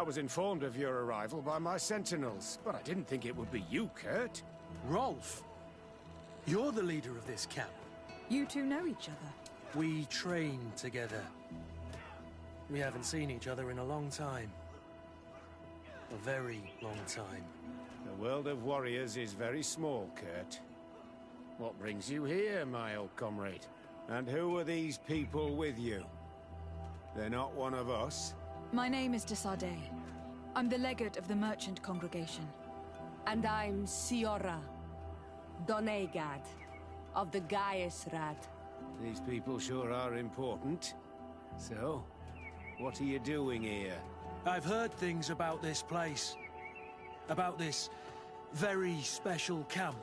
was informed of your arrival by my sentinels, but I didn't think it would be you, Kurt. Rolf? You're the leader of this camp. You two know each other? We train together. We haven't seen each other in a long time. A very long time. The world of warriors is very small, Kurt. What brings you here, my old comrade? And who are these people with you? They're not one of us? My name is Desardet. I'm the legate of the merchant congregation. And I'm Siora, Donegad, of the Gaiusrad. These people sure are important. So, what are you doing here? I've heard things about this place. About this very special camp.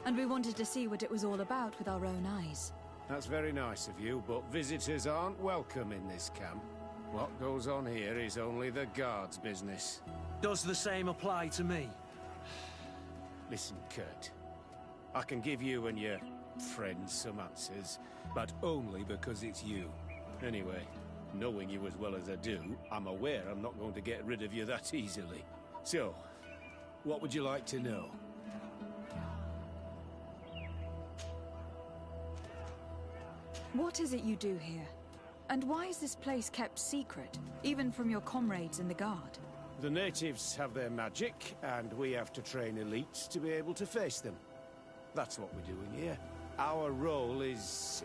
And we wanted to see what it was all about with our own eyes. That's very nice of you, but visitors aren't welcome in this camp. What goes on here is only the guards' business. Does the same apply to me? Listen, Kurt. I can give you and your friends some answers, but only because it's you. Anyway, knowing you as well as I do, I'm aware I'm not going to get rid of you that easily. So, what would you like to know? What is it you do here? And why is this place kept secret, even from your comrades in the guard? The natives have their magic, and we have to train elites to be able to face them. That's what we're doing here. Our role is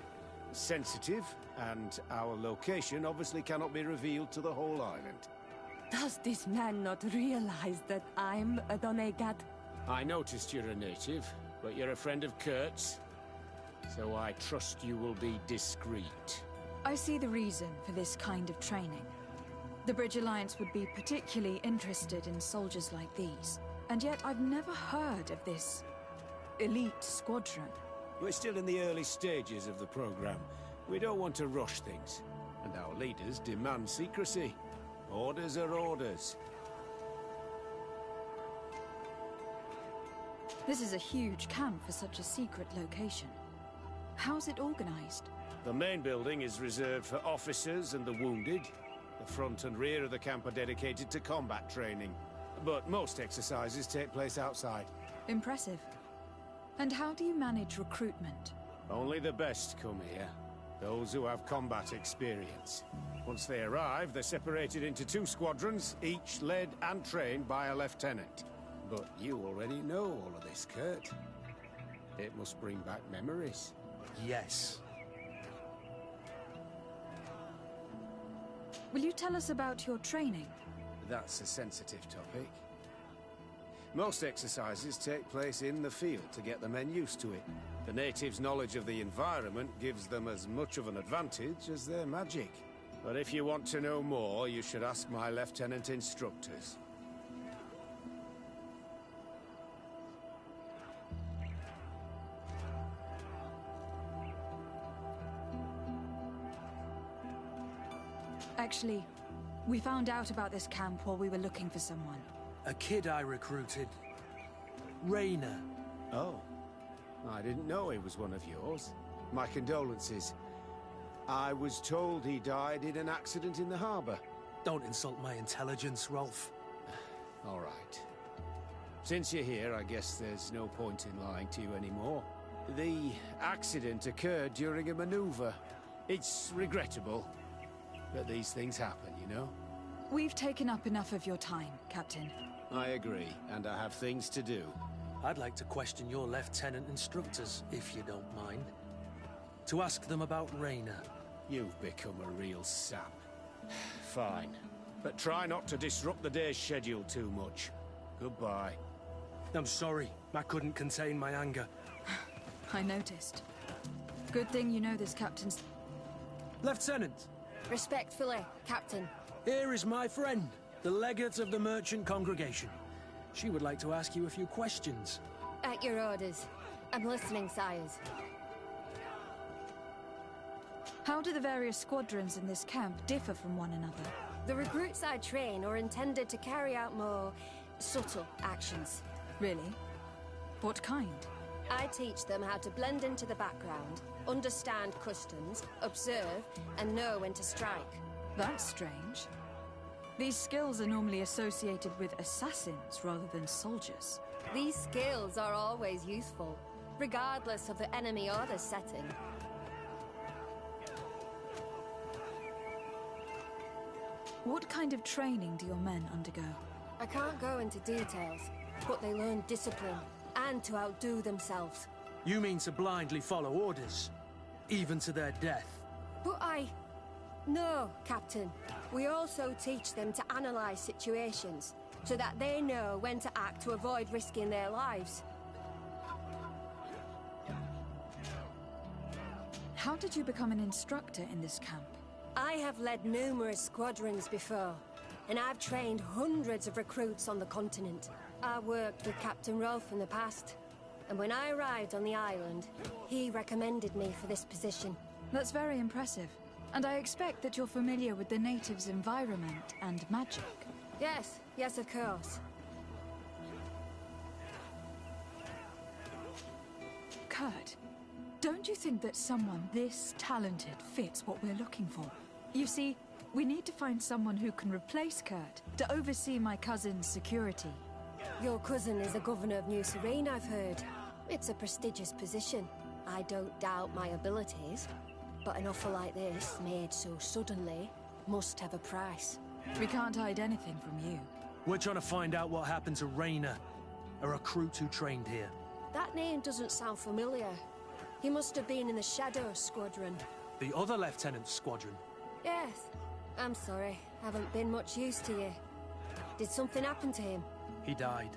sensitive, and our location obviously cannot be revealed to the whole island. Does this man not realize that I'm a Donegad? I noticed you're a native, but you're a friend of Kurt's, so I trust you will be discreet. I see the reason for this kind of training. The Bridge Alliance would be particularly interested in soldiers like these, and yet I've never heard of this elite squadron. We're still in the early stages of the program. We don't want to rush things, and our leaders demand secrecy. Orders are orders. This is a huge camp for such a secret location. How's it organized? The main building is reserved for officers and the wounded. The front and rear of the camp are dedicated to combat training. But most exercises take place outside. Impressive. And how do you manage recruitment? Only the best come here. Those who have combat experience. Once they arrive, they're separated into 2 squadrons, each led and trained by a lieutenant. But you already know all of this, Kurt. It must bring back memories. Yes. Will you tell us about your training? That's a sensitive topic. Most exercises take place in the field to get the men used to it. The natives' knowledge of the environment gives them as much of an advantage as their magic. But if you want to know more, you should ask my lieutenant instructors. Actually, we found out about this camp while we were looking for someone. A kid I recruited. Rainer. Oh. I didn't know he was one of yours. My condolences. I was told he died in an accident in the harbor. Don't insult my intelligence, Rolf. All right. Since you're here, I guess there's no point in lying to you anymore. The accident occurred during a maneuver. It's regrettable, but these things happen, you know? We've taken up enough of your time, Captain. I agree, and I have things to do. I'd like to question your lieutenant instructors, if you don't mind. To ask them about Rainer. You've become a real sap. Fine. But try not to disrupt the day's schedule too much. Goodbye. I'm sorry. I couldn't contain my anger. I noticed. Good thing you know this captain's... Lieutenant! Respectfully, Captain. Here is my friend, the legate of the merchant congregation. She would like to ask you a few questions. At your orders. I'm listening, sires. How do the various squadrons in this camp differ from one another? The recruits I train are intended to carry out more subtle actions. Really? What kind? I teach them how to blend into the background, understand customs, observe, and know when to strike. That's strange. These skills are normally associated with assassins rather than soldiers. These skills are always useful, regardless of the enemy or the setting. What kind of training do your men undergo? I can't go into details, but they learn discipline and to outdo themselves. You mean to blindly follow orders, even to their death? But No, Captain. We also teach them to analyze situations, so that they know when to act to avoid risking their lives. How did you become an instructor in this camp? I have led numerous squadrons before, and I've trained hundreds of recruits on the continent. I worked with Captain Rolfe in the past, and when I arrived on the island, he recommended me for this position. That's very impressive. And I expect that you're familiar with the natives' environment and magic. Yes, of course. Kurt, don't you think that someone this talented fits what we're looking for? You see, we need to find someone who can replace Kurt to oversee my cousin's security. Your cousin is the governor of New Serene, I've heard. It's a prestigious position. I don't doubt my abilities. But an offer like this, made so suddenly, must have a price. We can't hide anything from you. We're trying to find out what happened to Rainer, a recruit who trained here. That name doesn't sound familiar. He must have been in the Shadow Squadron. The other lieutenant's squadron? Yes. I'm sorry. Haven't been much use to you. Did something happen to him? He died.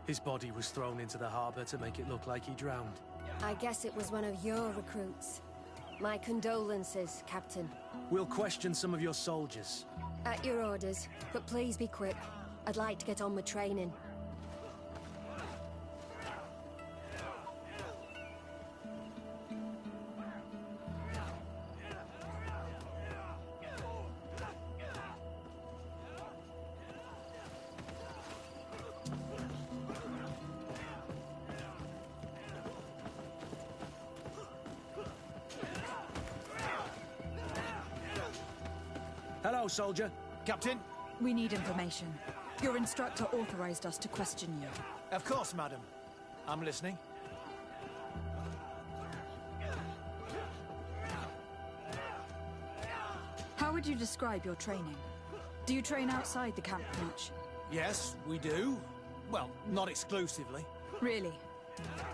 His body was thrown into the harbor to make it look like he drowned. I guess it was one of your recruits. My condolences, Captain. We'll question some of your soldiers. At your orders, but please be quick. I'd like to get on with training. Hello, soldier. Captain? We need information. Your instructor authorized us to question you. Of course, madam. I'm listening. How would you describe your training? Do you train outside the camp much? Yes, we do. Well, not exclusively. Really?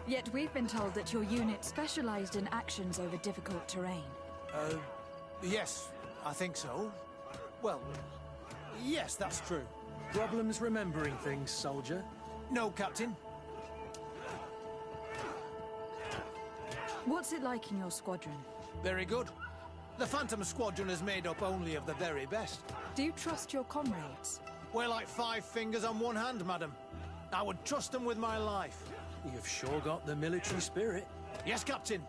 Yet we've been told that your unit specialized in actions over difficult terrain. Yes, I think so. Well, yes, that's true. Problems remembering things, soldier? No, Captain. What's it like in your squadron? Very good. The Phantom Squadron is made up only of the very best. Do you trust your comrades? We're like 5 fingers on one hand, madam. I would trust them with my life. You've sure got the military spirit. Yes, Captain.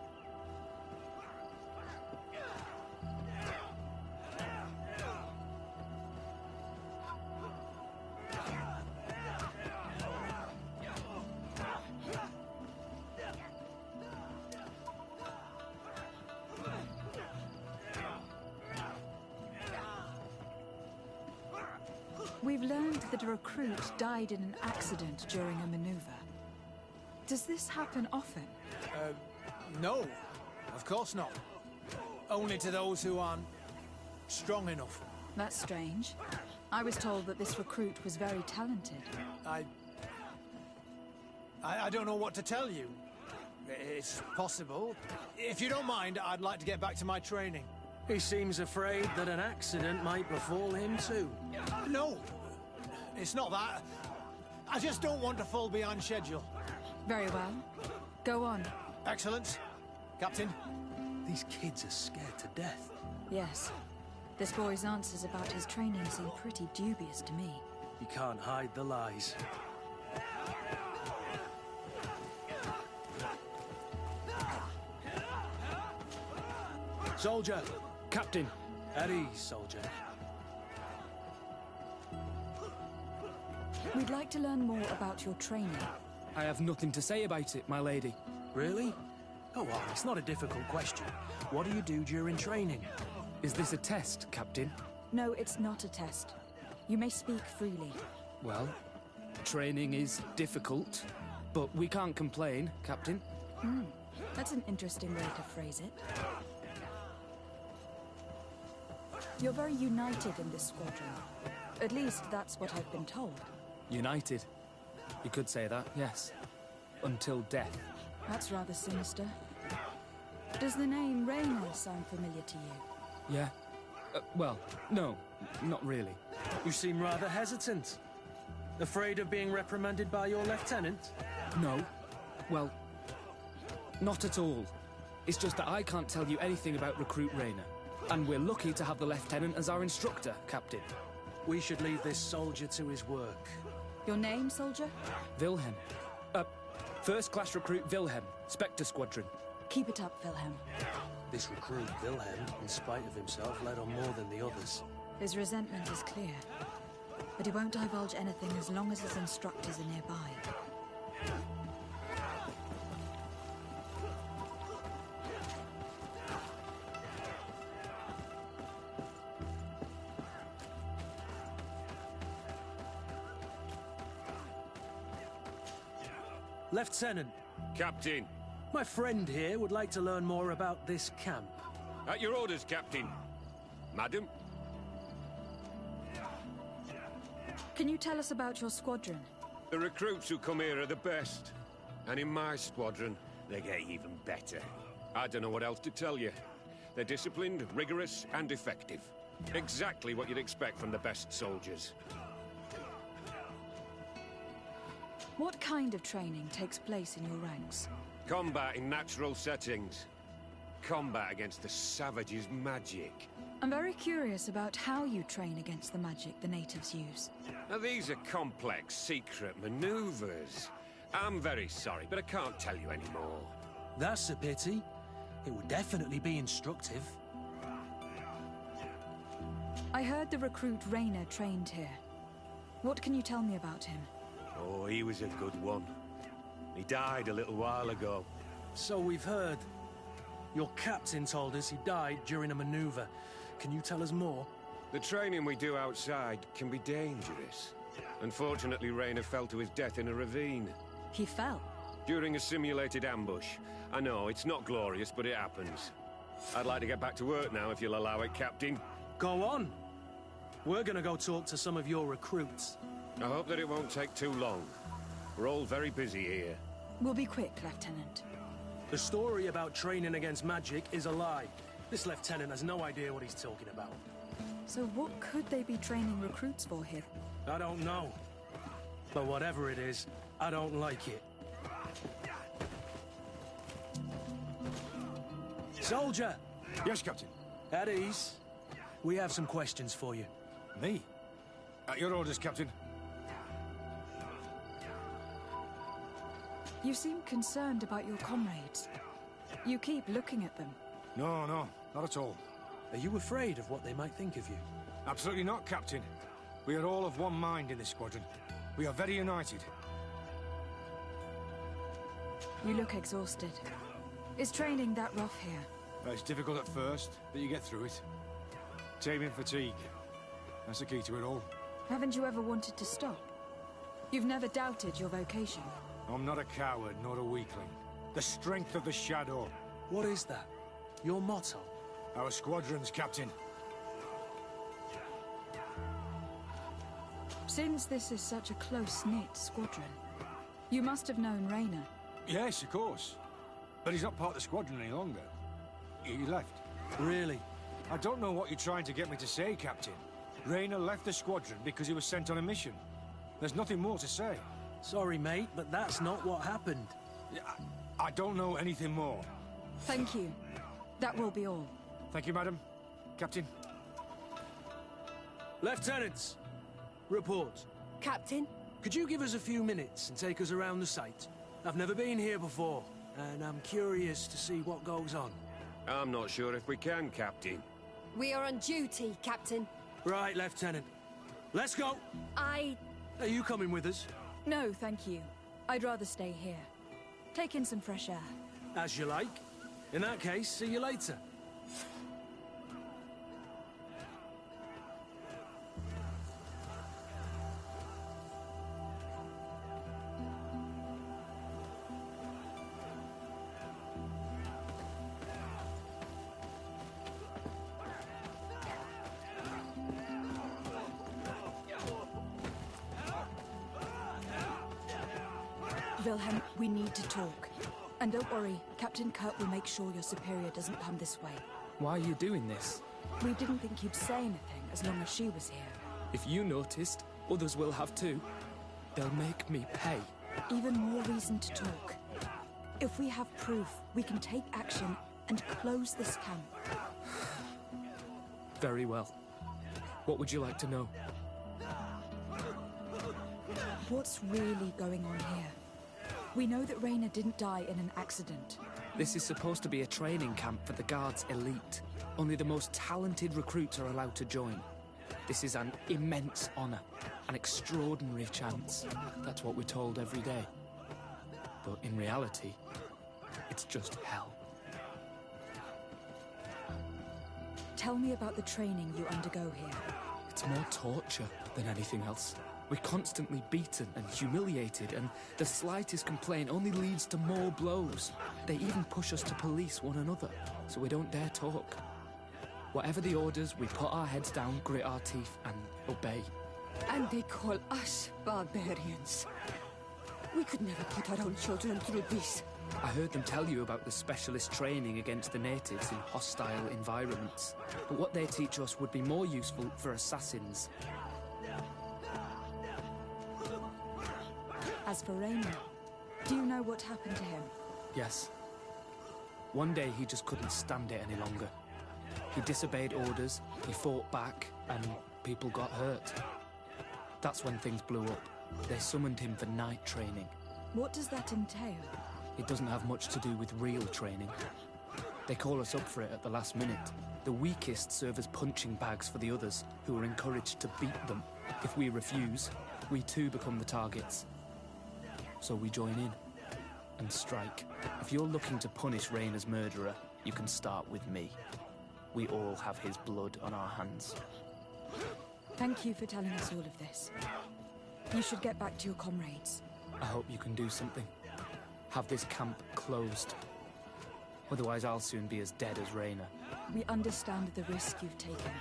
We've learned that a recruit died in an accident during a maneuver. Does this happen often? No. Of course not. Only to those who aren't strong enough. That's strange. I was told that this recruit was very talented. I don't know what to tell you. It's possible. If you don't mind, I'd like to get back to my training. He seems afraid that an accident might befall him too. No, it's not that. I just don't want to fall behind schedule. Very well. Go on. Excellent. Captain? These kids are scared to death. Yes. This boy's answers about his training seem pretty dubious to me. You can't hide the lies. Soldier! Captain! At ease, soldier. We'd like to learn more about your training. I have nothing to say about it, my lady. Really? Go on, it's not a difficult question. What do you do during training? Is this a test, Captain? No, it's not a test. You may speak freely. Well, training is difficult, but we can't complain, Captain. That's an interesting way to phrase it. You're very united in this squadron. At least that's what I've been told. United. You could say that, yes. Until death. That's rather sinister. Does the name Rayner sound familiar to you? Yeah. Well, no, not really. You seem rather hesitant. Afraid of being reprimanded by your lieutenant? No. Well, not at all. It's just that I can't tell you anything about Recruit Rayner. And we're lucky to have the Lieutenant as our instructor, Captain. We should leave this soldier to his work. Your name, soldier? Wilhelm. First class recruit Wilhelm, Spectre Squadron. Keep it up, Wilhelm. This recruit, Wilhelm, in spite of himself, led on more than the others. His resentment is clear. But he won't divulge anything as long as his instructors are nearby. Lieutenant, Captain. my friend here would like to learn more about this camp. At your orders, Captain. Madam? Can you tell us about your squadron? The recruits who come here are the best. And in my squadron, they get even better. I don't know what else to tell you. They're disciplined, rigorous, and effective. Exactly what you'd expect from the best soldiers. What kind of training takes place in your ranks? Combat in natural settings. Combat against the savages' magic. I'm very curious about how you train against the magic the natives use. Now, these are complex, secret maneuvers. I'm very sorry, but I can't tell you anymore. That's a pity. It would definitely be instructive. I heard the recruit Rayner trained here. What can you tell me about him? Oh, he was a good one. He died a little while ago. So we've heard. Your captain told us he died during a maneuver. Can you tell us more? The training we do outside can be dangerous. Unfortunately, Rayner fell to his death in a ravine. He fell. During a simulated ambush. I know, it's not glorious, but it happens. I'd like to get back to work now, if you'll allow it, Captain. Go on. We're gonna go talk to some of your recruits. I hope that it won't take too long. We're all very busy here. We'll be quick, Lieutenant. The story about training against magic is a lie. This lieutenant has no idea what he's talking about. So what could they be training recruits for here? I don't know. But whatever it is, I don't like it. Soldier! Yes, Captain. At ease. We have some questions for you. Me? At your orders, Captain. You seem concerned about your comrades. You keep looking at them. No, not at all. Are you afraid of what they might think of you? Absolutely not, Captain. We are all of one mind in this squadron. We are very united. You look exhausted. Is training that rough here? It's difficult at first, but you get through it. Taming fatigue. That's the key to it all. Haven't you ever wanted to stop? You've never doubted your vocation. I'm not a coward, nor a weakling. The strength of the Shadow. What is that? Your motto? Our squadrons, Captain. Since this is such a close-knit squadron, you must have known Rayner. Yes, of course. But he's not part of the squadron any longer. He left. Really? I don't know what you're trying to get me to say, Captain. Rayner left the squadron because he was sent on a mission. There's nothing more to say. Sorry, mate, but that's not what happened. I don't know anything more. Thank you. That will be all. Thank you, madam. Captain. Lieutenants, report. Captain? Could you give us a few minutes and take us around the site? I've never been here before, and I'm curious to see what goes on. I'm not sure if we can, Captain. We are on duty, Captain. Right, Lieutenant. Let's go! Are you coming with us? No, thank you. I'd rather stay here. Take in some fresh air. As you like. In that case, see you later. Wilhelm, we need to talk. And don't worry, Captain Kurt will make sure your superior doesn't come this way. Why are you doing this? We didn't think you'd say anything as long as she was here. If you noticed, others will have too. They'll make me pay. Even more reason to talk. If we have proof, we can take action and close this camp. Very well. What would you like to know? What's really going on here? We know that Raina didn't die in an accident. This is supposed to be a training camp for the Guard's elite. Only the most talented recruits are allowed to join. This is an immense honor, an extraordinary chance. That's what we're told every day. But in reality, it's just hell. Tell me about the training you undergo here. It's more torture than anything else. We're constantly beaten and humiliated, and the slightest complaint only leads to more blows. They even push us to police one another, so we don't dare talk. Whatever the orders, we put our heads down, grit our teeth, and obey. And they call us barbarians. We could never put our own children through this. I heard them tell you about the specialist training against the natives in hostile environments. But what they teach us would be more useful for assassins. As for Raina, do you know what happened to him? Yes. One day he just couldn't stand it any longer. He disobeyed orders, he fought back, and people got hurt. That's when things blew up. They summoned him for night training. What does that entail? It doesn't have much to do with real training. They call us up for it at the last minute. The weakest serve as punching bags for the others, who are encouraged to beat them. If we refuse, we too become the targets. So we join in and strike. If you're looking to punish Raina's murderer, you can start with me. We all have his blood on our hands. Thank you for telling us all of this. You should get back to your comrades. I hope you can do something. Have this camp closed. Otherwise I'll soon be as dead as Raina. We understand the risk you've taken.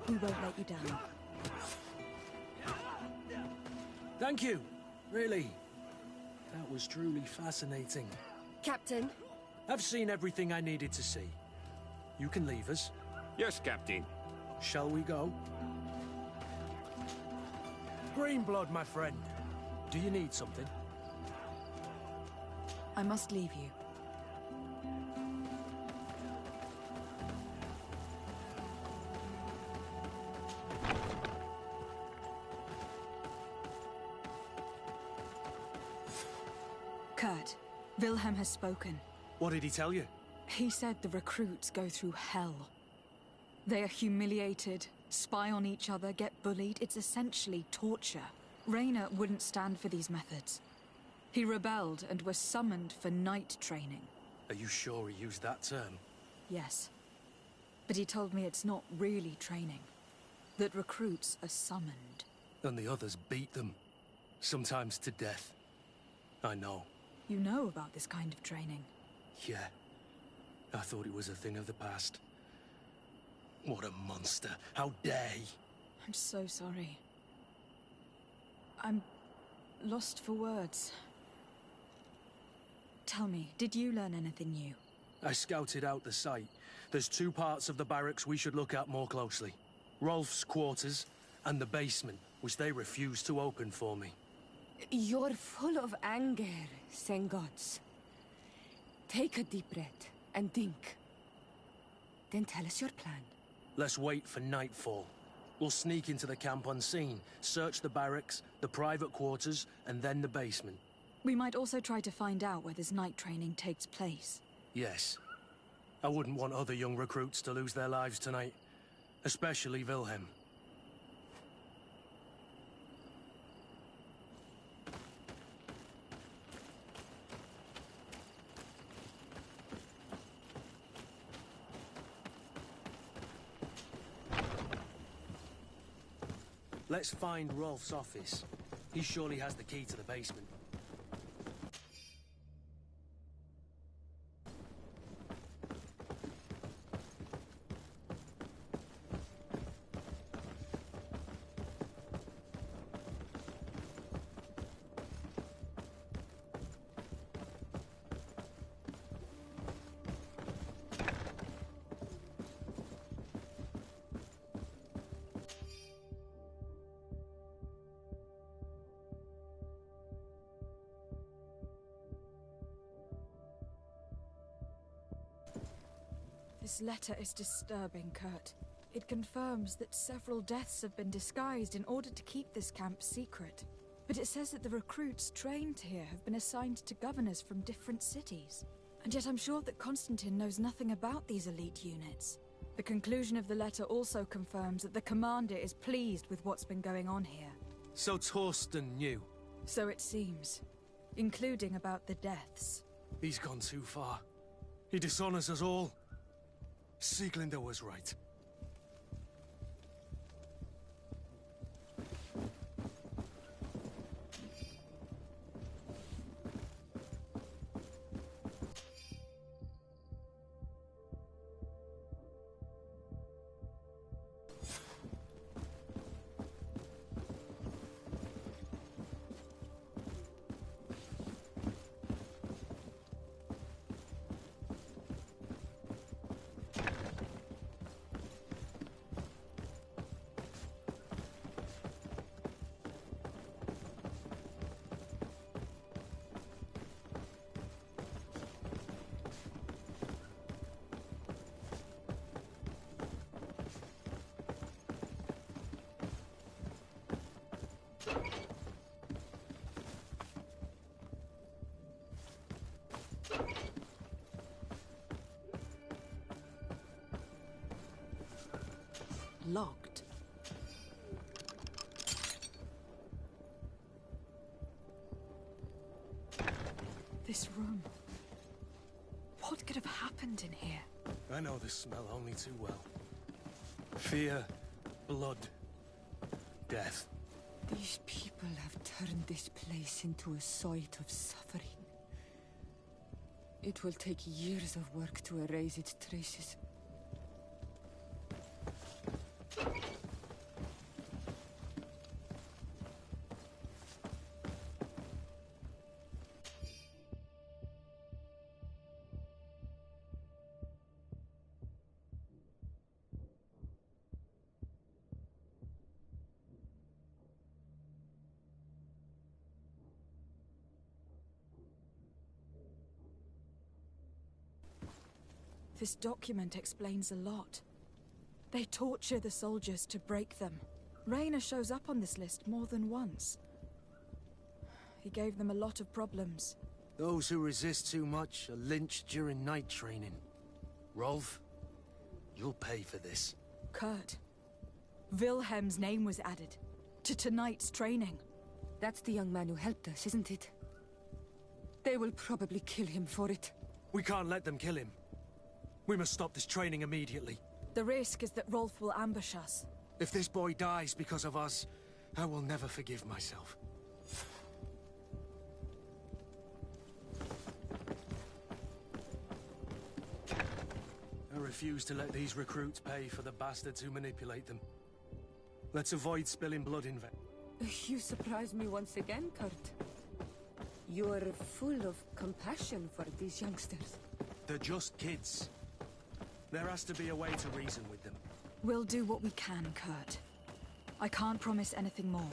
We won't let you down. Thank you. Really. That was truly fascinating. Captain? I've seen everything I needed to see. You can leave us. Yes, Captain. Shall we go? Greenblood, my friend. Do you need something? I must leave you. Kurt, Wilhelm has spoken. What did he tell you? He said the recruits go through hell. They are humiliated, spy on each other, get bullied. It's essentially torture. Raina wouldn't stand for these methods. He rebelled and was summoned for night training. Are you sure he used that term? Yes. But he told me it's not really training. That recruits are summoned. And the others beat them. Sometimes to death. I know. You know about this kind of training? Yeah. I thought it was a thing of the past. What a monster. How dare he? I'm so sorry. I'm lost for words. Tell me, did you learn anything new? I scouted out the site. There's two parts of the barracks we should look at more closely. Rolf's quarters and the basement, which they refused to open for me. You're full of anger, Sengots. Take a deep breath and think. Then tell us your plan. Let's wait for nightfall. We'll sneak into the camp unseen, search the barracks, the private quarters, and then the basement. We might also try to find out where this night training takes place. Yes. I wouldn't want other young recruits to lose their lives tonight. Especially Wilhelm. Let's find Rolf's office. He surely has the key to the basement. This letter is disturbing, Kurt. It confirms that several deaths have been disguised in order to keep this camp secret. But it says that the recruits trained here have been assigned to governors from different cities. And yet I'm sure that Constantine knows nothing about these elite units. The conclusion of the letter also confirms that the commander is pleased with what's been going on here. So Torsten knew. So it seems. Including about the deaths. He's gone too far. He dishonors us all. Sieglinder was right. Locked. This room. What could have happened in here? I know this smell only too well. Fear, blood, death. These people have turned this place into a site of suffering. It will take years of work to erase its traces. This document explains a lot. They torture the soldiers to break them. Rayner shows up on this list more than once. He gave them a lot of problems. Those who resist too much are lynched during night training. Rolf, you'll pay for this. Kurt, Wilhelm's name was added to tonight's training. That's the young man who helped us, isn't it? They will probably kill him for it. We can't let them kill him. We must stop this training immediately. The risk is that Rolf will ambush us. If this boy dies because of us, I will never forgive myself. I refuse to let these recruits pay for the bastards who manipulate them. Let's avoid spilling blood in vain. You surprise me once again, Kurt. You're full of compassion for these youngsters. They're just kids. There has to be a way to reason with them. We'll do what we can, Kurt. I can't promise anything more.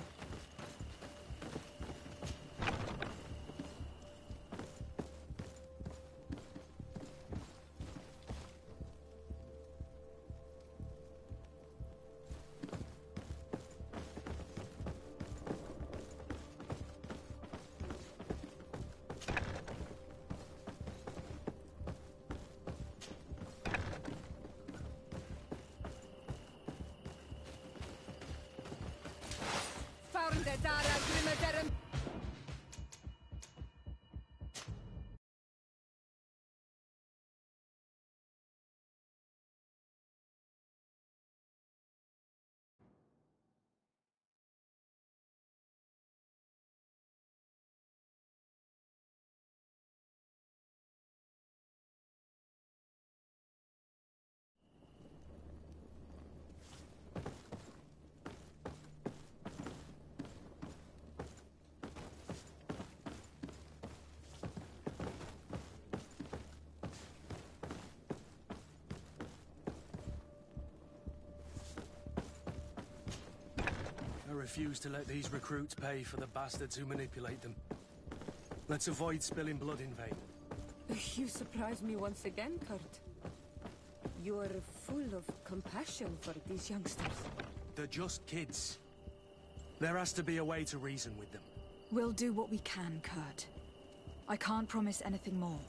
I refuse to let these recruits pay for the bastards who manipulate them. Let's avoid spilling blood in vain. You surprise me once again, Kurt. You're full of compassion for these youngsters. They're just kids. There has to be a way to reason with them. We'll do what we can, Kurt. I can't promise anything more.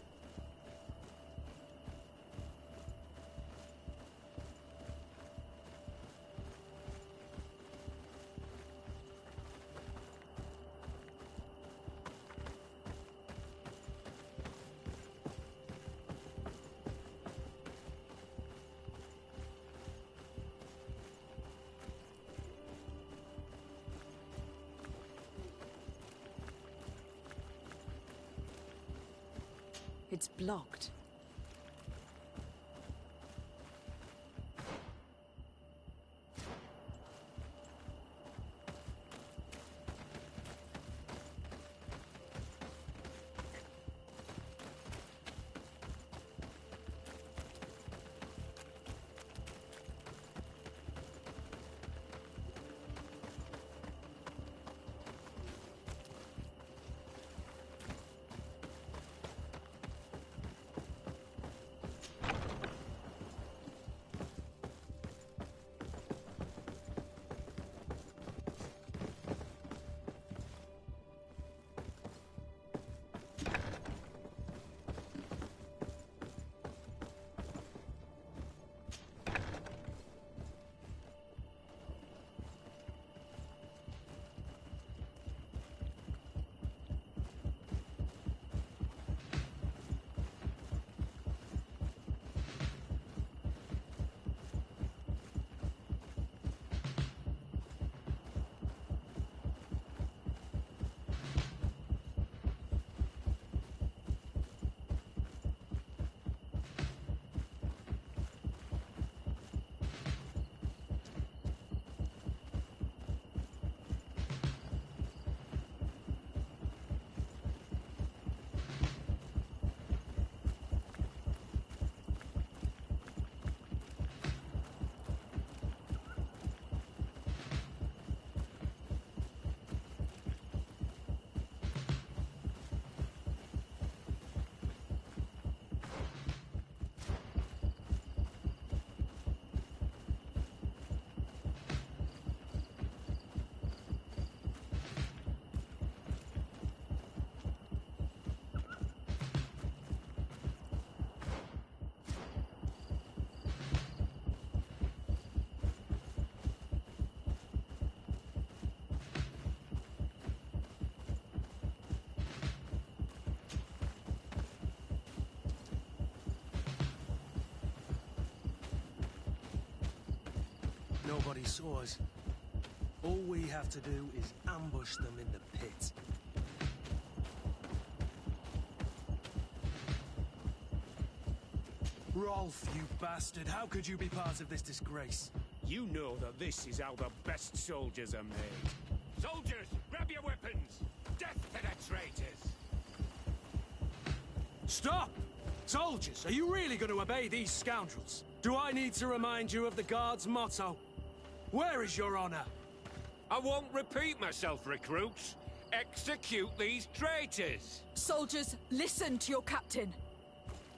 It's blocked. Nobody saw us. All we have to do is ambush them in the pit. Rolf, you bastard! How could you be part of this disgrace? You know that this is how the best soldiers are made. Soldiers, grab your weapons! Death to the traitors! Stop! Soldiers, are you really going to obey these scoundrels? Do I need to remind you of the Guard's motto? Where is your honor? I won't repeat myself, recruits. Execute these traitors! Soldiers, listen to your captain.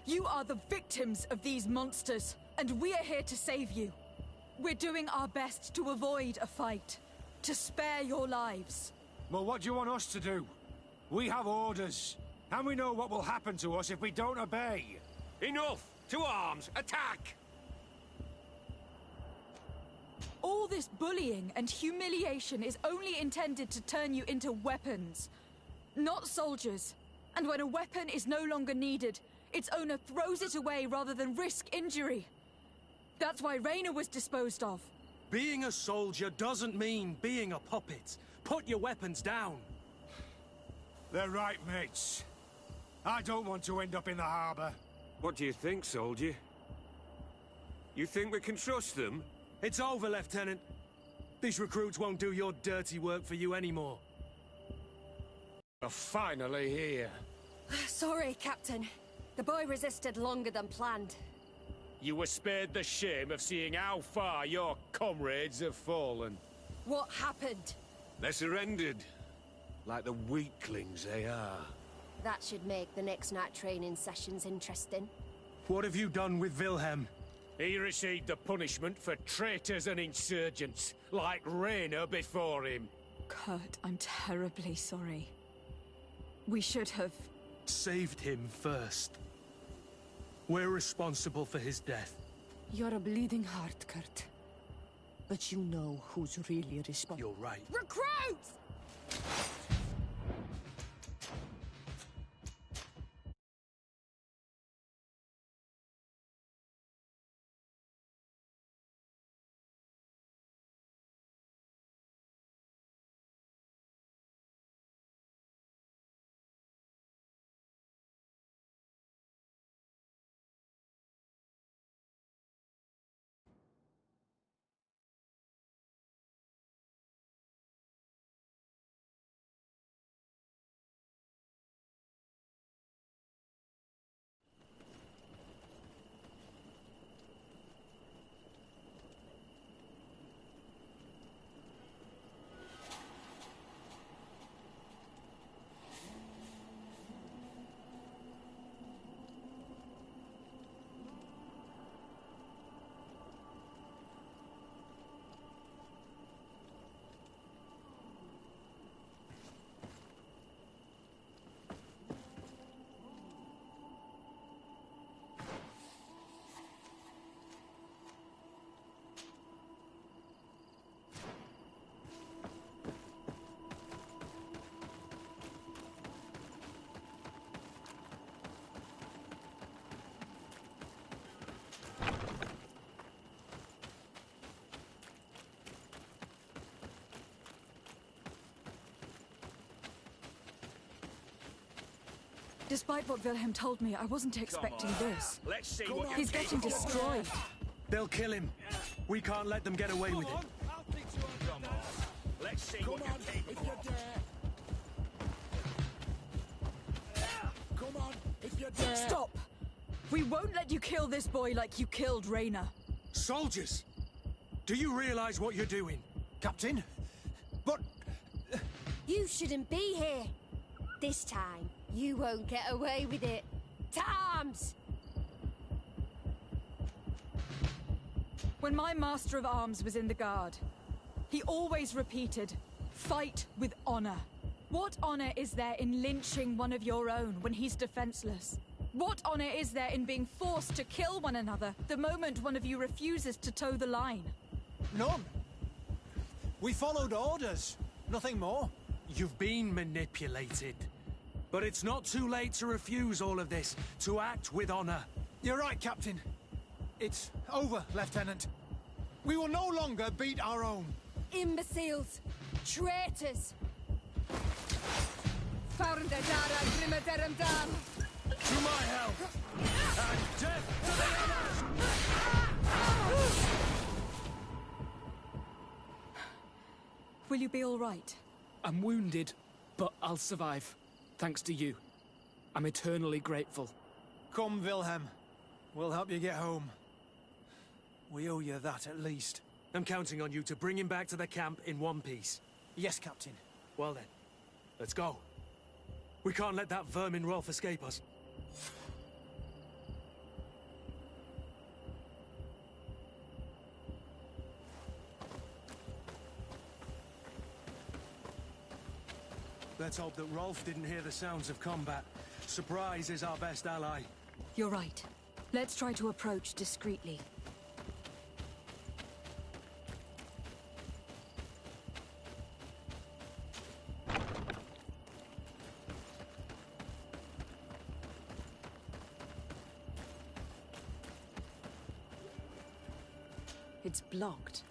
You are the victims of these monsters, and we are here to save you. We're doing our best to avoid a fight, to spare your lives. Well, what do you want us to do? We have orders, and we know what will happen to us if we don't obey. Enough! To arms! Attack! All this bullying and humiliation is only intended to turn you into weapons, not soldiers. And when a weapon is no longer needed, its owner throws it away rather than risk injury. That's why Raina was disposed of. Being a soldier doesn't mean being a puppet. Put your weapons down. They're right, mates. I don't want to end up in the harbor. What do you think, soldier? You think we can trust them? It's over, Lieutenant. These recruits won't do your dirty work for you anymore. You're finally here. Sorry, Captain. The boy resisted longer than planned. You were spared the shame of seeing how far your comrades have fallen. What happened? They surrendered. Like the weaklings they are. That should make the next night training sessions interesting. What have you done with Wilhelm? He received the punishment for traitors and insurgents, like Rayner before him. Kurt, I'm terribly sorry. We should have... Saved him first. We're responsible for his death. You're a bleeding heart, Kurt. But you know who's really responsible. You're right. Recruits! Despite what Wilhelm told me, I wasn't expecting this. Let's see what you're He's getting capable of. destroyed. They'll kill him. We can't let them get away with it. Let's see what you're capable of. Stop! We won't let you kill this boy like you killed Rayner. Soldiers! Do you realize what you're doing? Captain? But... You shouldn't be here. This time, you won't get away with it. To arms! When my Master of Arms was in the Guard, he always repeated, fight with honor. What honor is there in lynching one of your own when he's defenseless? What honor is there in being forced to kill one another the moment one of you refuses to toe the line? None. We followed orders. Nothing more. You've been manipulated. But it's not too late to refuse all of this, to act with honor. You're right, Captain. It's over, Lieutenant. We will no longer beat our own. Imbeciles! Traitors! To my health! And death to the others! Will you be all right? I'm wounded, but I'll survive. Thanks to you. I'm eternally grateful. Come, Wilhelm. We'll help you get home. We owe you that, at least. I'm counting on you to bring him back to the camp in one piece. Yes, Captain. Well then, let's go. We can't let that vermin Rolf escape us. Let's hope that Rolf didn't hear the sounds of combat. Surprise is our best ally. You're right. Let's try to approach discreetly. It's blocked.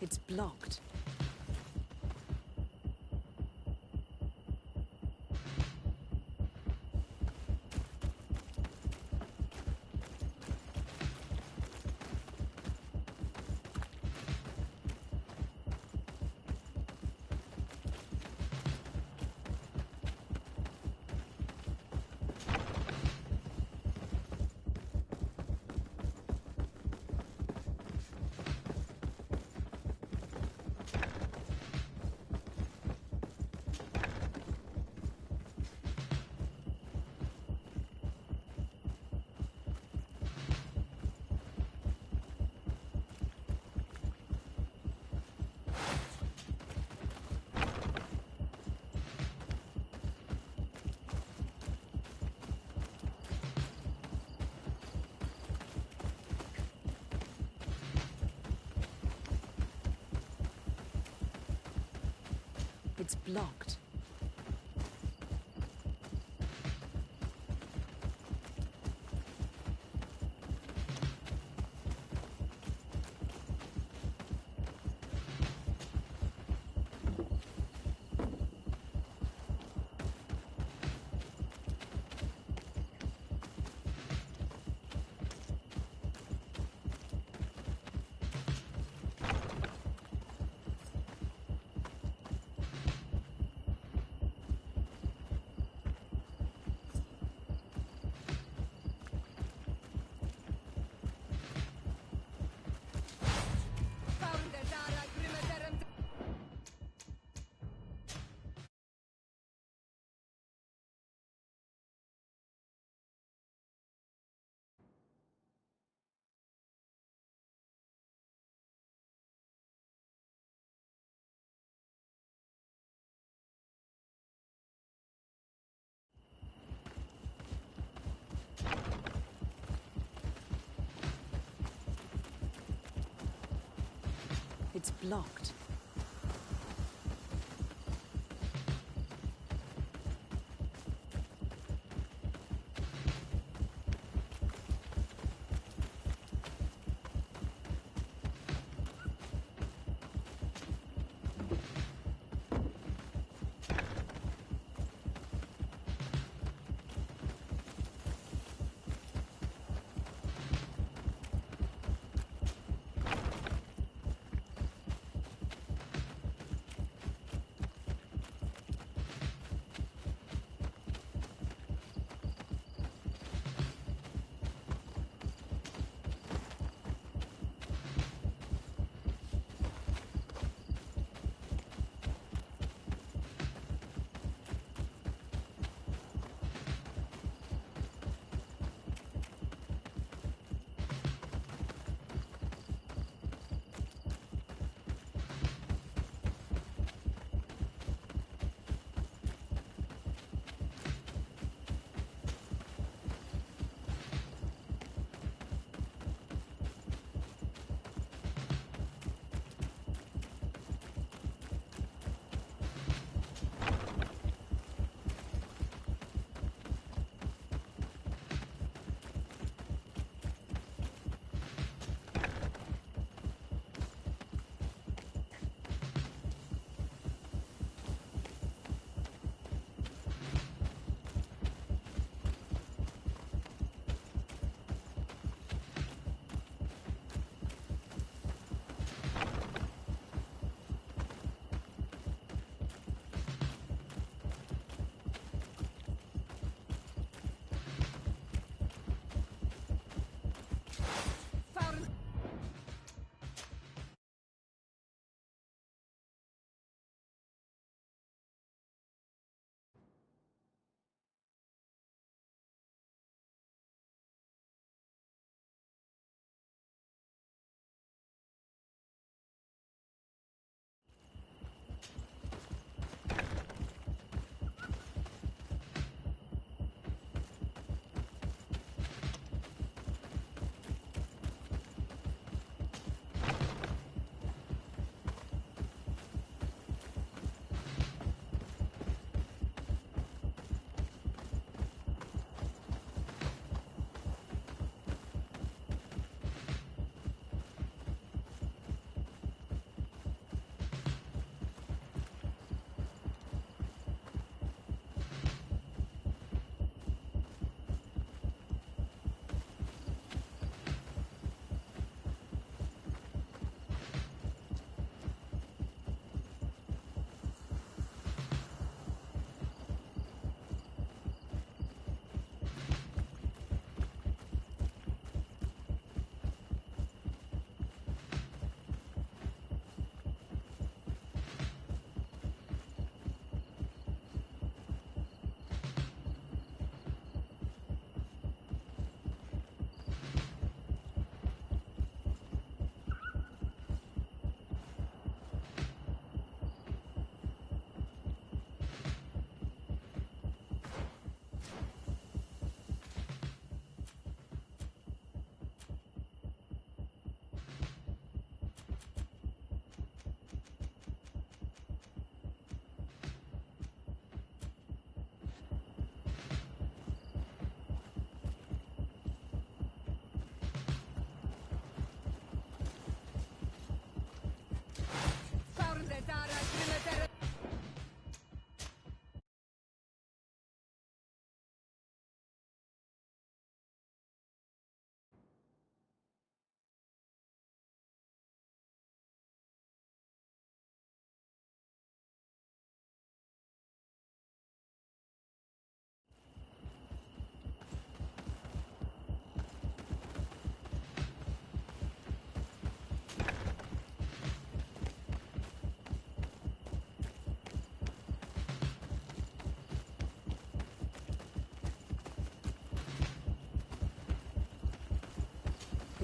It's blocked. It's blocked. It's blocked.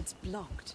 It's blocked.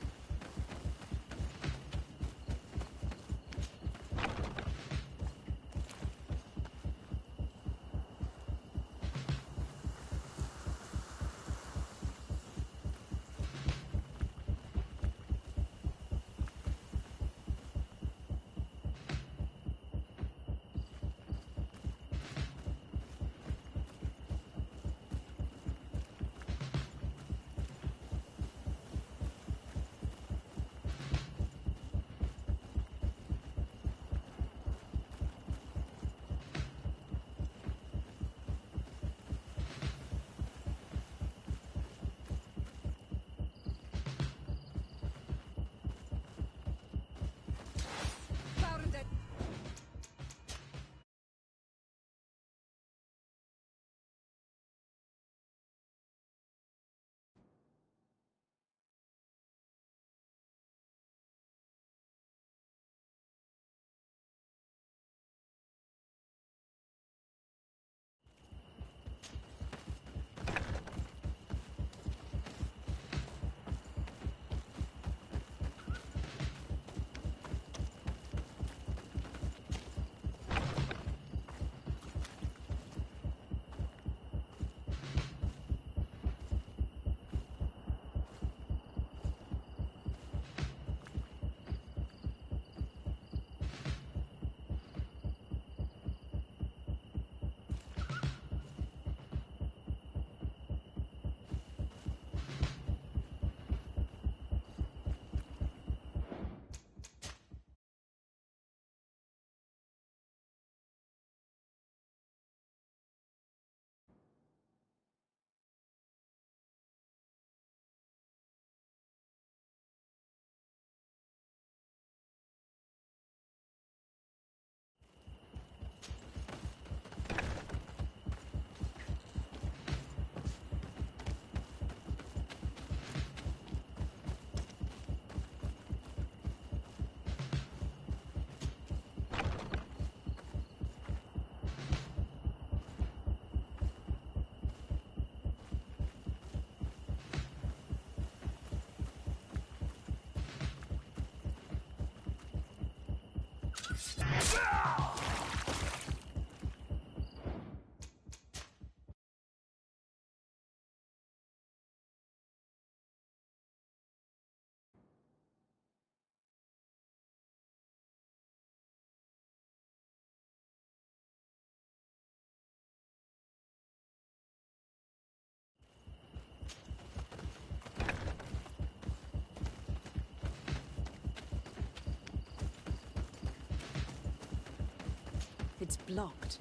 It's blocked.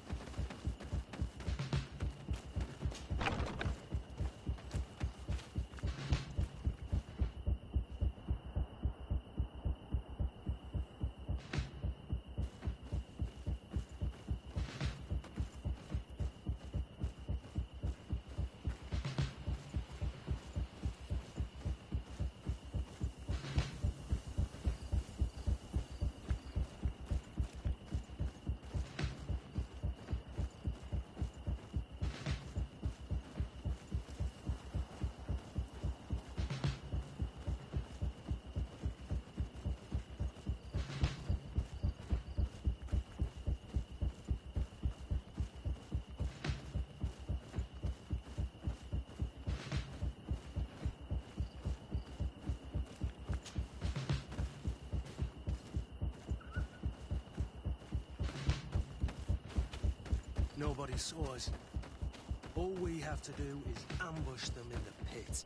Nobody saw us. All we have to do is ambush them in the pit.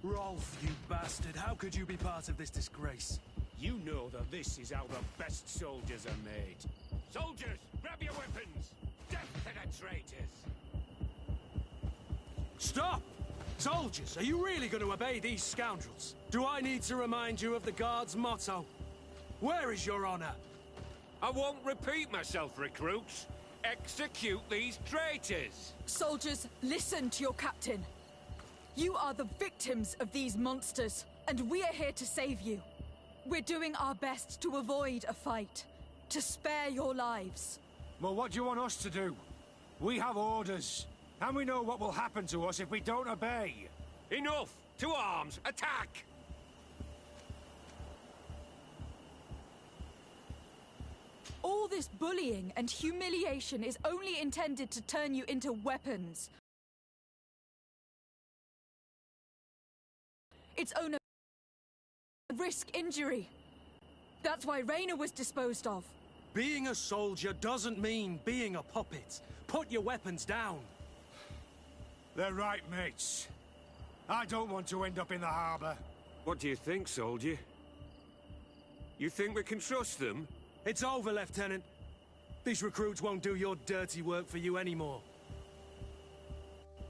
Rolf, you bastard, how could you be part of this disgrace? You know that this is how the best soldiers are made. Soldiers, grab your weapons! Death to the traitors! Stop! Soldiers, are you really going to obey these scoundrels? Do I need to remind you of the Guard's motto? Where is your honor? I won't repeat myself, recruits. Execute these traitors! Soldiers, listen to your captain. You are the victims of these monsters, and we are here to save you. We're doing our best to avoid a fight, to spare your lives. Well, what do you want us to do? We have orders, and we know what will happen to us if we don't obey. Enough! To arms! Attack! All this bullying and humiliation is only intended to turn you into weapons. Its owner risk injury. That's why Reyna was disposed of. Being a soldier doesn't mean being a puppet. Put your weapons down. They're right, mates. I don't want to end up in the harbor. What do you think, soldier? You think we can trust them? It's over, Lieutenant. These recruits won't do your dirty work for you anymore.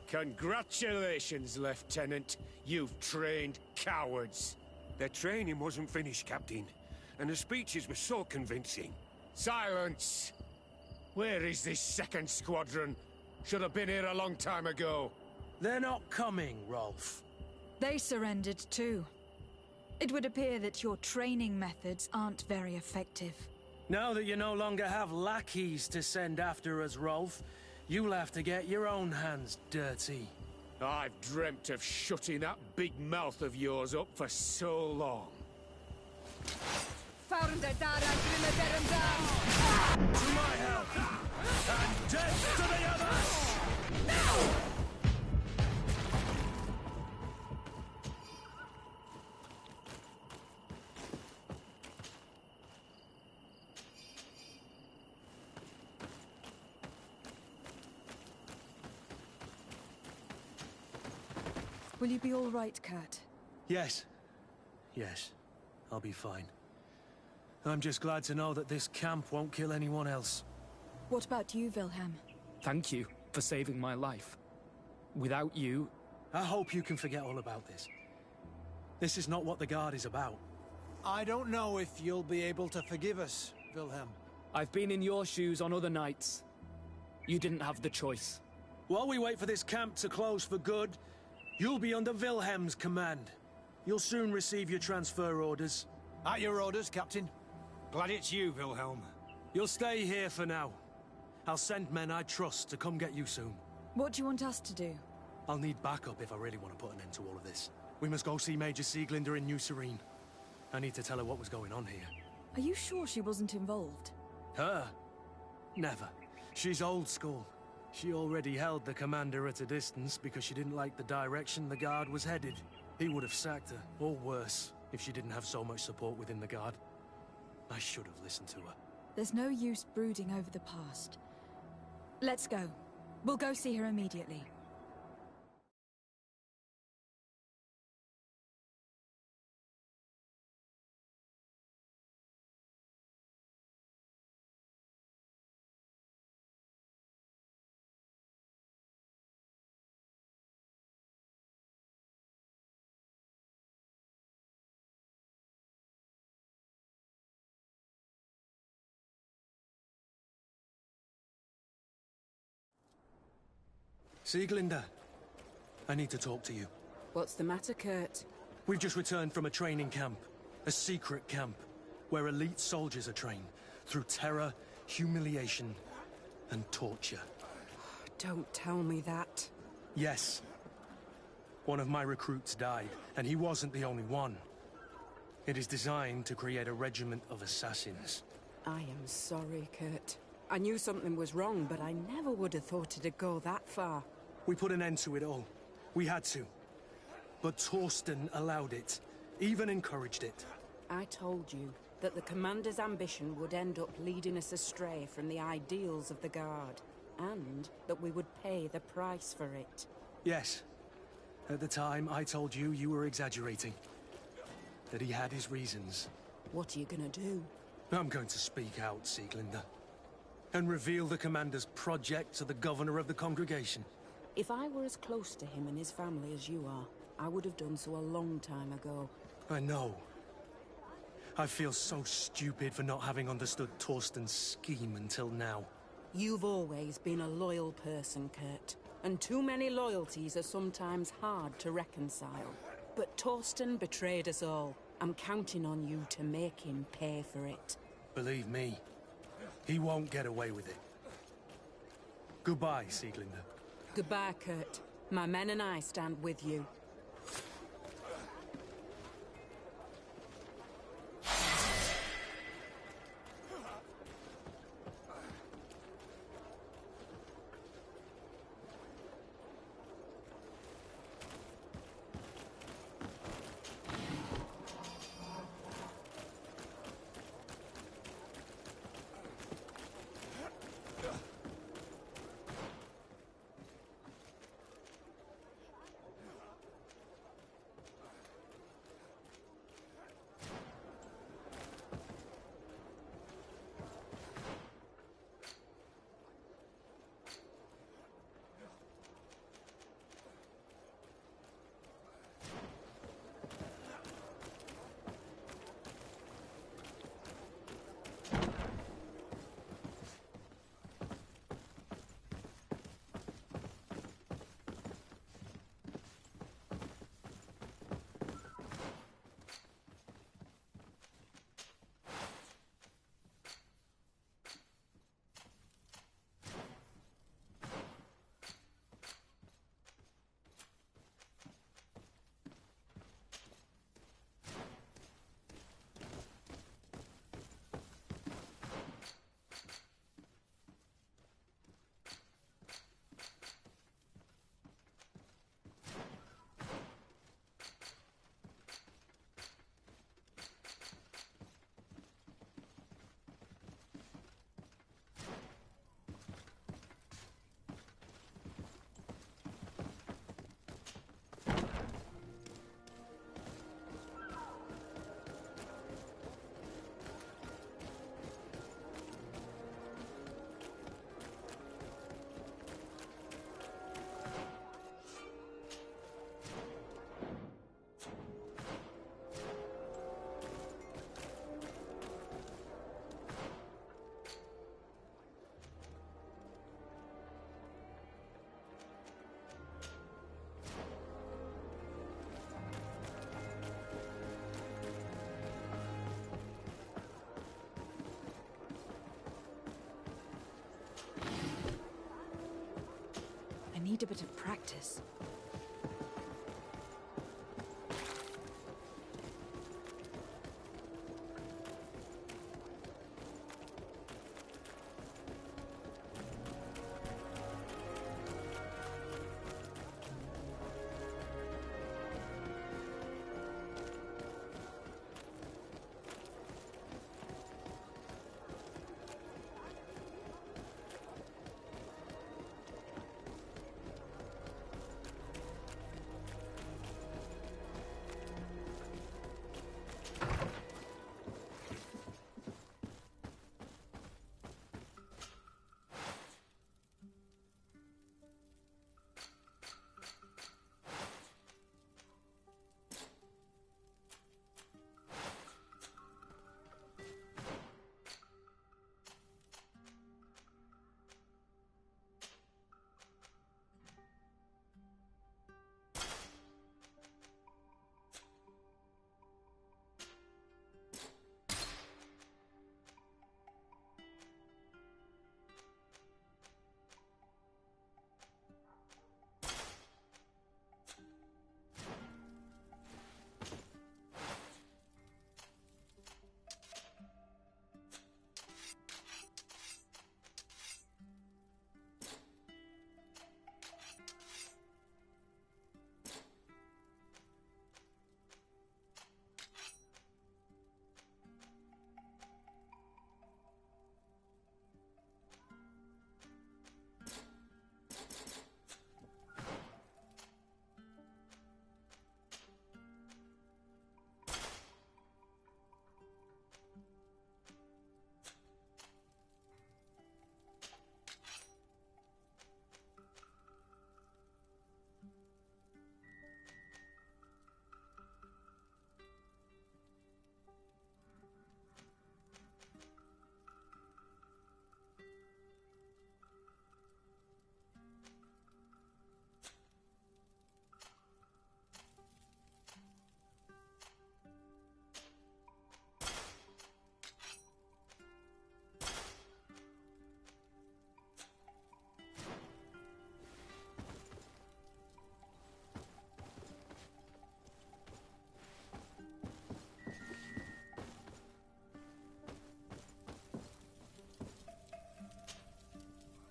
Congratulations, Lieutenant. You've trained cowards. Their training wasn't finished, Captain. And the speeches were so convincing. Silence! Where is this second squadron? Should have been here a long time ago. They're not coming, Rolf. They surrendered too. It would appear that your training methods aren't very effective. Now that you no longer have lackeys to send after us, Rolf, you'll have to get your own hands dirty. I've dreamt of shutting that big mouth of yours up for so long. To my help! And death to the others! Now! Will you be all right, Kurt? Yes. Yes. I'll be fine. I'm just glad to know that this camp won't kill anyone else. What about you, Wilhelm? Thank you for saving my life. Without you... I hope you can forget all about this. This is not what the Guard is about. I don't know if you'll be able to forgive us, Wilhelm. I've been in your shoes on other nights. You didn't have the choice. While we wait for this camp to close for good, you'll be under Wilhelm's command. You'll soon receive your transfer orders. At your orders, Captain. Glad it's you, Wilhelm. You'll stay here for now. I'll send men I trust to come get you soon. What do you want us to do? I'll need backup if I really want to put an end to all of this. We must go see Major Sieglinder in New Serene. I need to tell her what was going on here. Are you sure she wasn't involved? Her? Never. She's old school. She already held the commander at a distance because she didn't like the direction the Guard was headed. He would have sacked her, or worse, if she didn't have so much support within the Guard. I should have listened to her. There's no use brooding over the past. Let's go. We'll go see her immediately. Sieglinder, I need to talk to you. What's the matter, Kurt? We've just returned from a training camp. A secret camp, where elite soldiers are trained through terror, humiliation, and torture. Don't tell me that. Yes. One of my recruits died, and he wasn't the only one. It is designed to create a regiment of assassins. I am sorry, Kurt. I knew something was wrong, but I never would have thought it'd go that far. We put an end to it all. We had to. But Torsten allowed it, even encouraged it. I told you that the Commander's ambition would end up leading us astray from the ideals of the Guard, and that we would pay the price for it. Yes. At the time, I told you you were exaggerating. That he had his reasons. What are you gonna do? I'm going to speak out, Sieglinde. And reveal the commander's project to the governor of the congregation. If I were as close to him and his family as you are, I would have done so a long time ago. I know. I feel so stupid for not having understood Torsten's scheme until now. You've always been a loyal person, Kurt. And too many loyalties are sometimes hard to reconcile. But Torsten betrayed us all. I'm counting on you to make him pay for it. Believe me, he won't get away with it. Goodbye, Sieglinde. Goodbye, Kurt. My men and I stand with you. I need a bit of practice.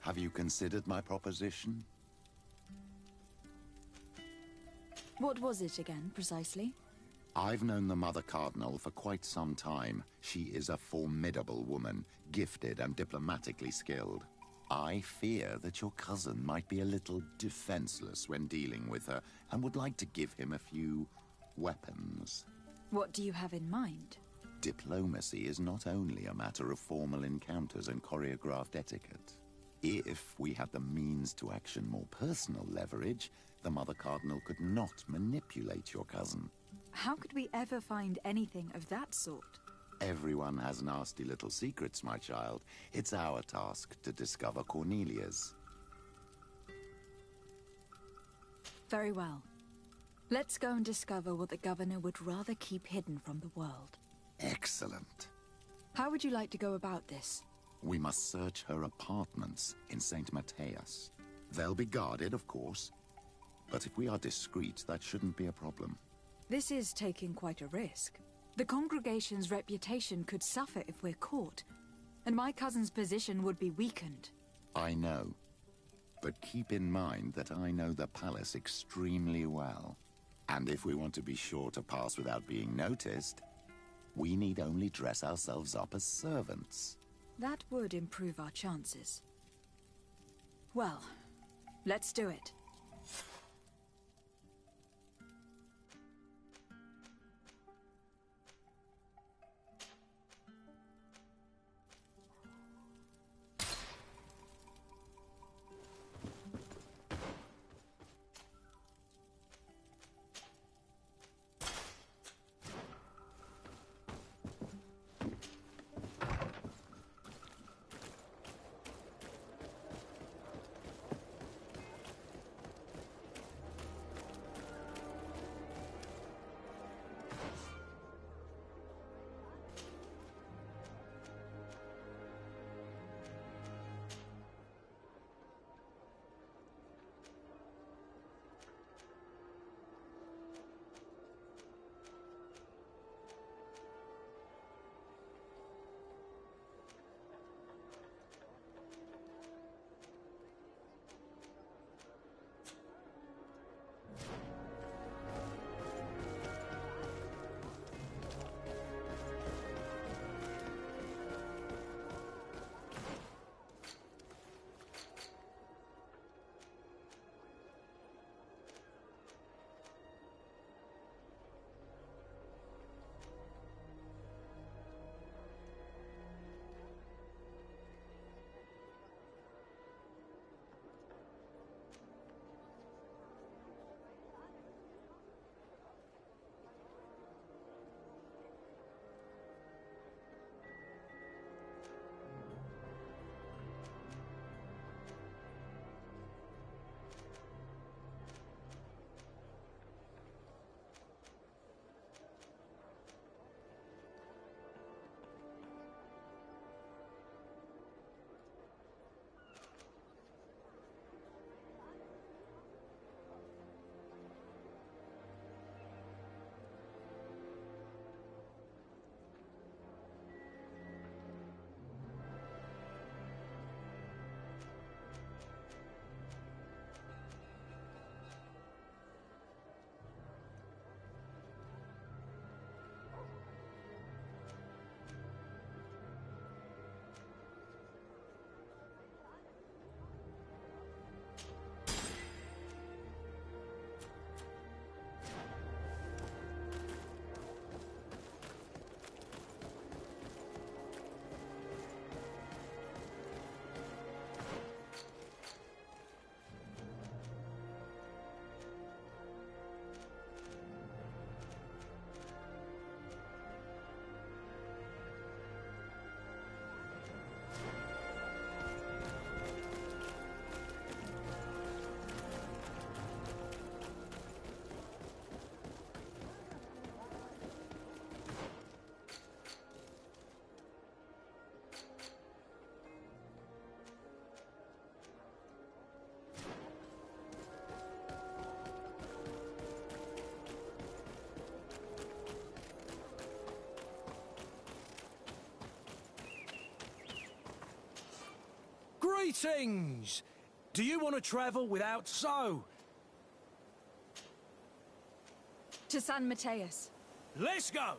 Have you considered my proposition? What was it again, precisely? I've known the Mother Cardinal for quite some time. She is a formidable woman, gifted and diplomatically skilled. I fear that your cousin might be a little defenseless when dealing with her, and would like to give him a few weapons. What do you have in mind? Diplomacy is not only a matter of formal encounters and choreographed etiquette. If we had the means to action more personal leverage, the Mother Cardinal could not manipulate your cousin. How could we ever find anything of that sort? Everyone has nasty little secrets, my child. It's our task to discover Cornelia's. Very well. Let's go and discover what the governor would rather keep hidden from the world. Excellent. How would you like to go about this? We must search her apartments in St. Matthias. They'll be guarded, of course. But if we are discreet, that shouldn't be a problem. This is taking quite a risk. The congregation's reputation could suffer if we're caught, and my cousin's position would be weakened. I know. But keep in mind that I know the palace extremely well. And if we want to be sure to pass without being noticed, we need only dress ourselves up as servants. That would improve our chances. Well, let's do it. Greetings! Do you want to travel without so? To San Mateus. Let's go!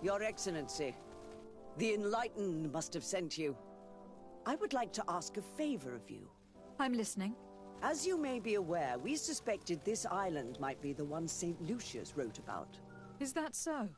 Your Excellency, the Enlightened must have sent you. I would like to ask a favor of you. I'm listening. As you may be aware, we suspected this island might be the one St. Lucius wrote about. Is that so?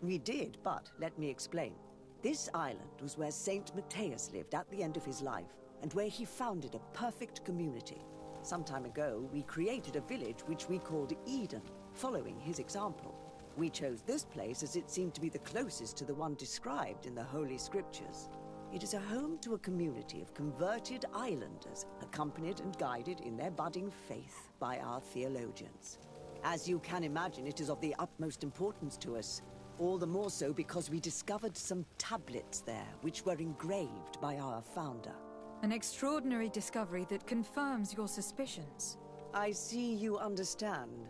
We did, but let me explain. This island was where Saint Matthias lived at the end of his life, and where he founded a perfect community. Some time ago, we created a village which we called Eden, following his example. We chose this place as it seemed to be the closest to the one described in the Holy Scriptures. It is a home to a community of converted islanders, accompanied and guided in their budding faith by our theologians. As you can imagine, it is of the utmost importance to us. All the more so because we discovered some tablets there, which were engraved by our founder. An extraordinary discovery that confirms your suspicions. I see you understand.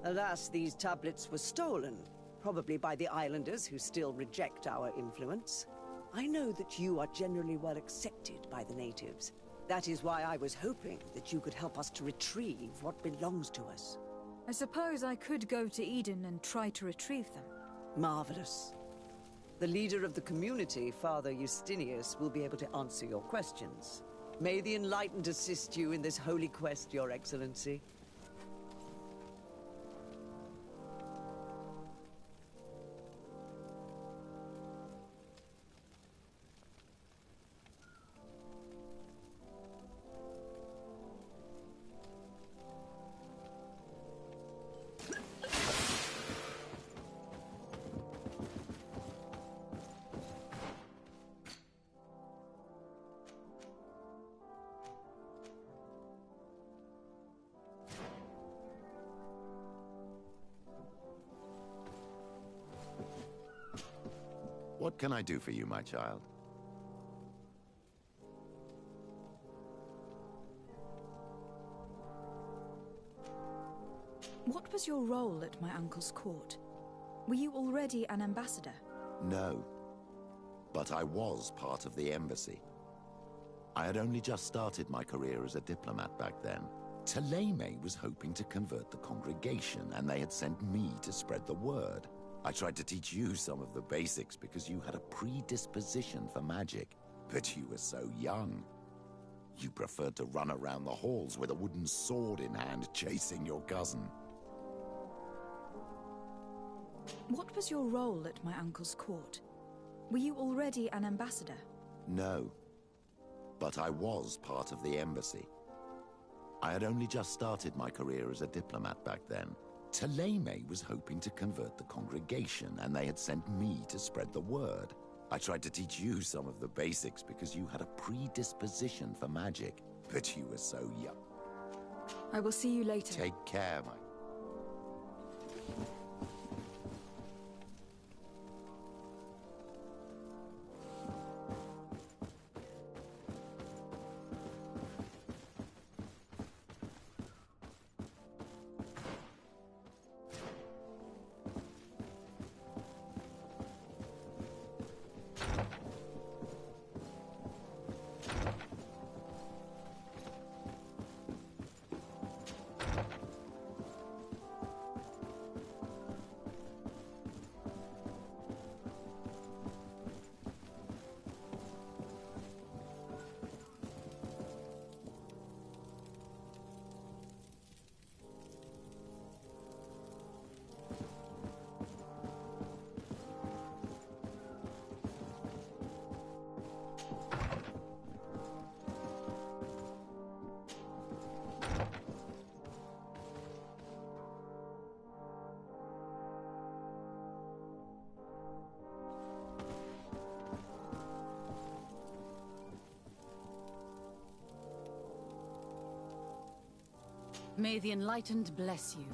Alas, these tablets were stolen, probably by the islanders who still reject our influence. I know that you are generally well accepted by the natives. That is why I was hoping that you could help us to retrieve what belongs to us. I suppose I could go to Eden and try to retrieve them. Marvelous. The leader of the community, Father Justinius, will be able to answer your questions. May the Enlightened assist you in this holy quest, Your Excellency. What can I do for you, my child? What was your role at my uncle's court? Were you already an ambassador? No. But I was part of the embassy. I had only just started my career as a diplomat back then. Taleme was hoping to convert the congregation, and they had sent me to spread the word. I tried to teach you some of the basics because you had a predisposition for magic, but you were so young. You preferred to run around the halls with a wooden sword in hand, chasing your cousin. What was your role at my uncle's court? Were you already an ambassador? No. But I was part of the embassy. I had only just started my career as a diplomat back then. Taleme was hoping to convert the congregation, and they had sent me to spread the word. I tried to teach you some of the basics because you had a predisposition for magic, but you were so young. I will see you later. Take care, my... May the Enlightened bless you.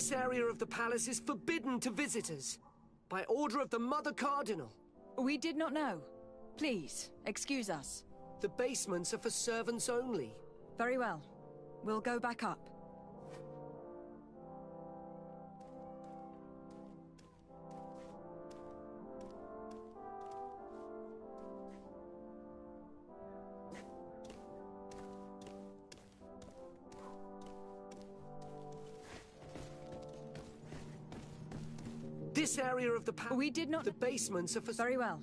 This area of the palace is forbidden to visitors. By order of the Mother Cardinal. We did not know. Please, excuse us. The basements are for servants only. Very well. We'll go back up. This area of the We did not... The basements are for... Very well.